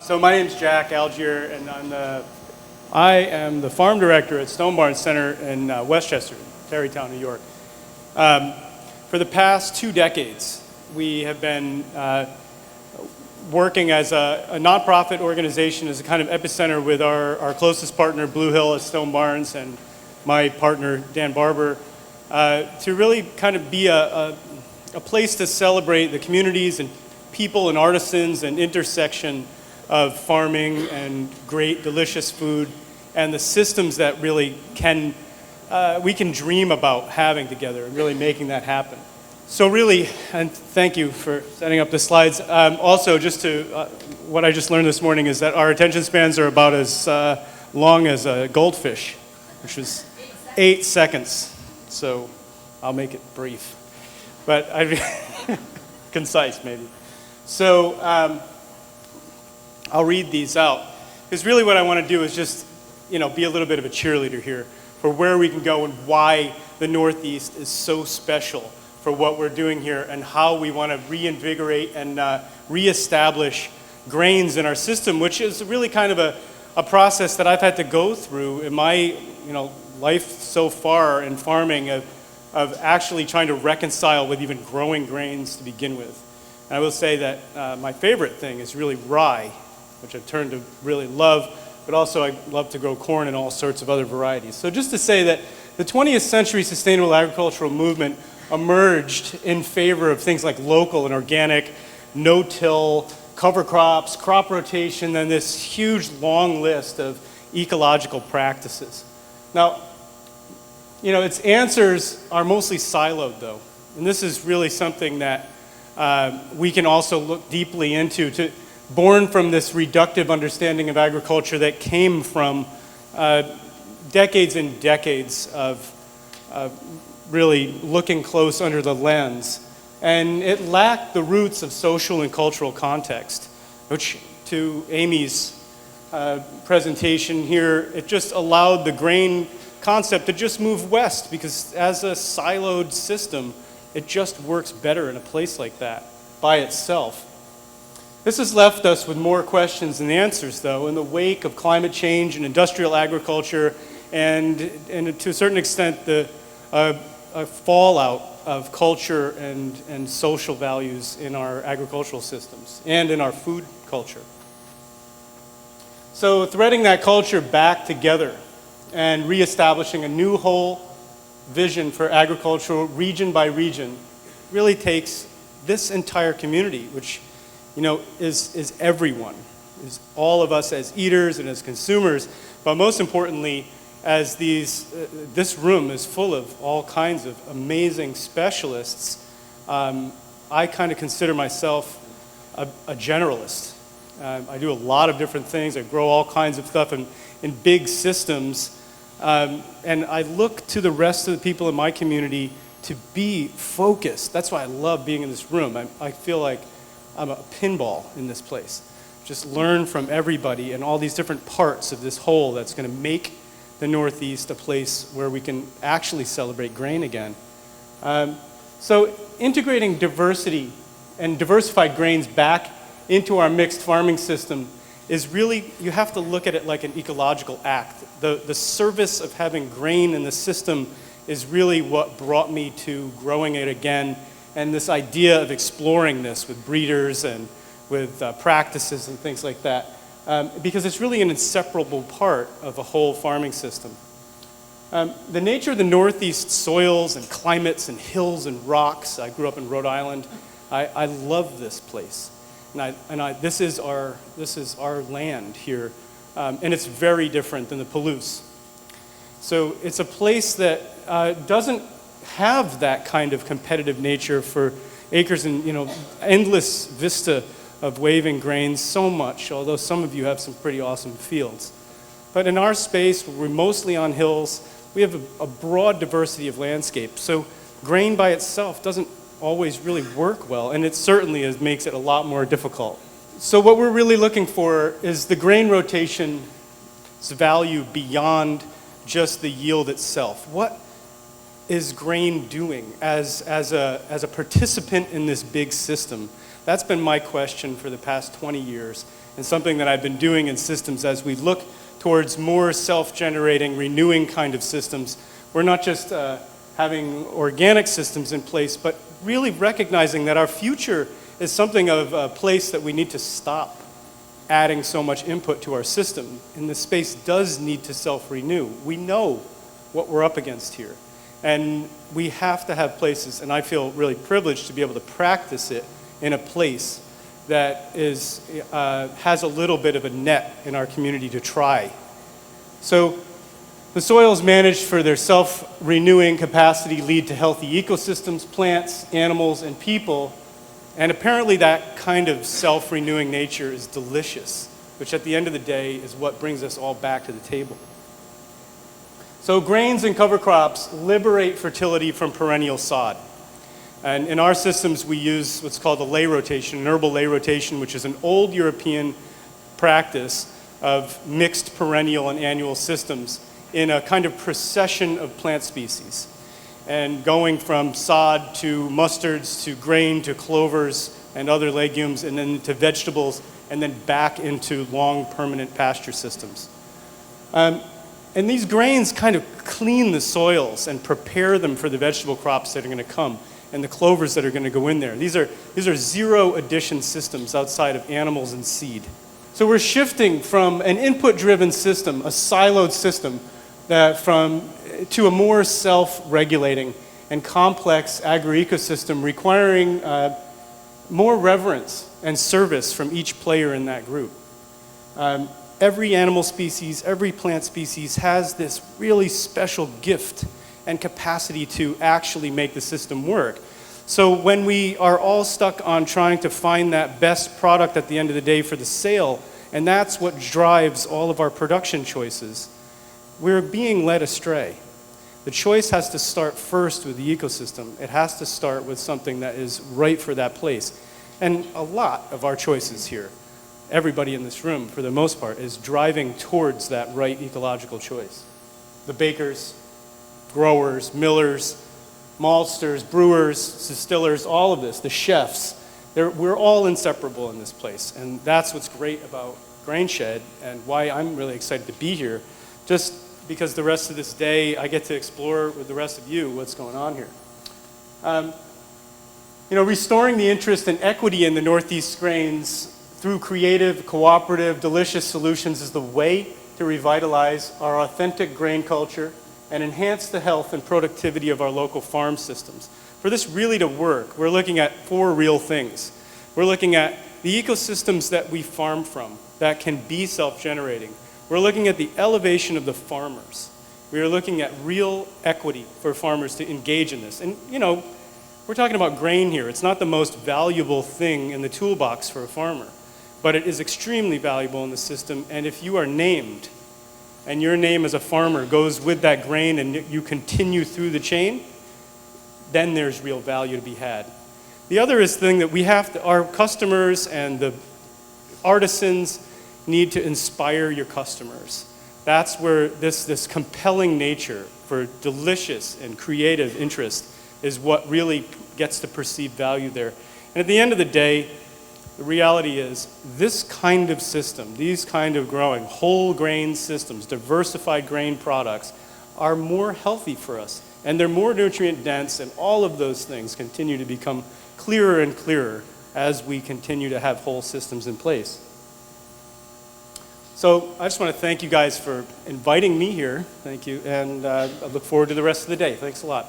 So my name's Jack Algiere, and I am the farm director at Stone Barn Center in Westchester, Tarrytown, New York. For the past 2 decades, we have been working as a nonprofit organization as a kind of epicenter with our closest partner, Blue Hill at Stone Barns, and my partner, Dan Barber, to really kind of be a place to celebrate the communities and people and artisans and intersection of farming and great, delicious food, and the systems that really we can dream about having together and really making that happen. So really, and thank you for setting up the slides. Also, what I just learned this morning is that our attention spans are about as long as a goldfish, which is 8 seconds. So I'll make it brief, but concise maybe. So I'll read these out, because really what I want to do is just, be a little bit of a cheerleader here for where we can go and why the Northeast is so special for what we're doing here and how we want to reinvigorate and reestablish grains in our system, which is really kind of a process that I've had to go through in my life so far in farming of actually trying to reconcile with even growing grains to begin with. And I will say that my favorite thing is really rye, which I've turned to really love, but also I love to grow corn and all sorts of other varieties. So just to say that the 20th century sustainable agricultural movement emerged in favor of things like local and organic, no-till, cover crops, crop rotation, and this huge long list of ecological practices. Now, its answers are mostly siloed though, and this is really something that we can also look deeply into, born from this reductive understanding of agriculture that came from decades and decades of really looking close under the lens. And it lacked the roots of social and cultural context, which to Amy's presentation here, it just allowed the grain concept to just move west, because as a siloed system, it just works better in a place like that by itself. This has left us with more questions than answers, though, in the wake of climate change and industrial agriculture, and to a certain extent, the fallout of culture and social values in our agricultural systems and in our food culture. So threading that culture back together and reestablishing a new whole vision for agriculture region by region really takes this entire community, which is everyone, is all of us as eaters and as consumers, but most importantly, as this room is full of all kinds of amazing specialists. I kind of consider myself a generalist. I do a lot of different things. I grow all kinds of stuff in big systems, and I look to the rest of the people in my community to be focused. That's why I love being in this room. I feel like I'm a pinball in this place. Just learn from everybody and all these different parts of this whole that's going to make the Northeast a place where we can actually celebrate grain again. So integrating diversity and diversified grains back into our mixed farming system is really, you have to look at it like an ecological act. The service of having grain in the system is really what brought me to growing it again, and this idea of exploring this with breeders and with practices and things like that, because it's really an inseparable part of a whole farming system. The nature of the Northeast soils and climates and hills and rocks, I grew up in Rhode Island, I love this place. This is our land here, and it's very different than the Palouse. So it's a place that doesn't have that kind of competitive nature for acres and endless vista of waving grains so much, although some of you have some pretty awesome fields. But in our space, we're mostly on hills, we have a broad diversity of landscape. So grain by itself doesn't always really work well, and it certainly makes it a lot more difficult. So what we're really looking for is the grain rotation's value beyond just the yield itself. What is grain doing as a participant in this big system That's been my question for the past 20 years, and something that I've been doing in systems as we look towards more self-generating, renewing kind of systems. We're not just having organic systems in place, but really recognizing that our future is something of a place that we need to stop adding so much input to our system. And the space does need to self-renew. We know what we're up against here. And we have to have places, and I feel really privileged to be able to practice it in a place that is, has a little bit of a net in our community to try. So the soils managed for their self-renewing capacity lead to healthy ecosystems, plants, animals, and people. And apparently that kind of self-renewing nature is delicious, which at the end of the day is what brings us all back to the table. So grains and cover crops liberate fertility from perennial sod. And in our systems, we use what's called the lay rotation, an herbal lay rotation, which is an old European practice of mixed perennial and annual systems in a kind of procession of plant species. And going from sod to mustards to grain to clovers and other legumes and then to vegetables and then back into long permanent pasture systems. And these grains kind of clean the soils and prepare them for the vegetable crops that are going to come and the clovers that are going to go in there. These are zero addition systems outside of animals and seed. So we're shifting from an input-driven system, a siloed system, to a more self-regulating and complex agri-ecosystem requiring more reverence and service from each player in that group. Every animal species, every plant species has this really special gift and capacity to actually make the system work. So when we are all stuck on trying to find that best product at the end of the day for the sale, and that's what drives all of our production choices, we're being led astray. The choice has to start first with the ecosystem. It has to start with something that is right for that place. And a lot of our choices here, everybody in this room, for the most part, is driving towards that right ecological choice. The bakers, growers, millers, maltsters, brewers, distillers, all of this, the chefs, we're all inseparable in this place. And that's what's great about Grain Shed and why I'm really excited to be here, just because the rest of this day I get to explore with the rest of you what's going on here. Restoring the interest and equity in the Northeast grains through creative, cooperative, delicious solutions is the way to revitalize our authentic grain culture and enhance the health and productivity of our local farm systems. For this really to work, we're looking at 4 real things. We're looking at the ecosystems that we farm from that can be self-generating. We're looking at the elevation of the farmers. We are looking at real equity for farmers to engage in this. And, we're talking about grain here. It's not the most valuable thing in the toolbox for a farmer, but it is extremely valuable in the system. And if you are named, and your name as a farmer goes with that grain and you continue through the chain, then there's real value to be had. The other is the thing that our customers and the artisans need to inspire your customers. That's where this compelling nature for delicious and creative interest is what really gets the perceived value there. And at the end of the day, the reality is this kind of system, these kind of growing whole grain systems, diversified grain products, are more healthy for us. And they're more nutrient dense, and all of those things continue to become clearer and clearer as we continue to have whole systems in place. So I just want to thank you guys for inviting me here. Thank you, and I look forward to the rest of the day. Thanks a lot.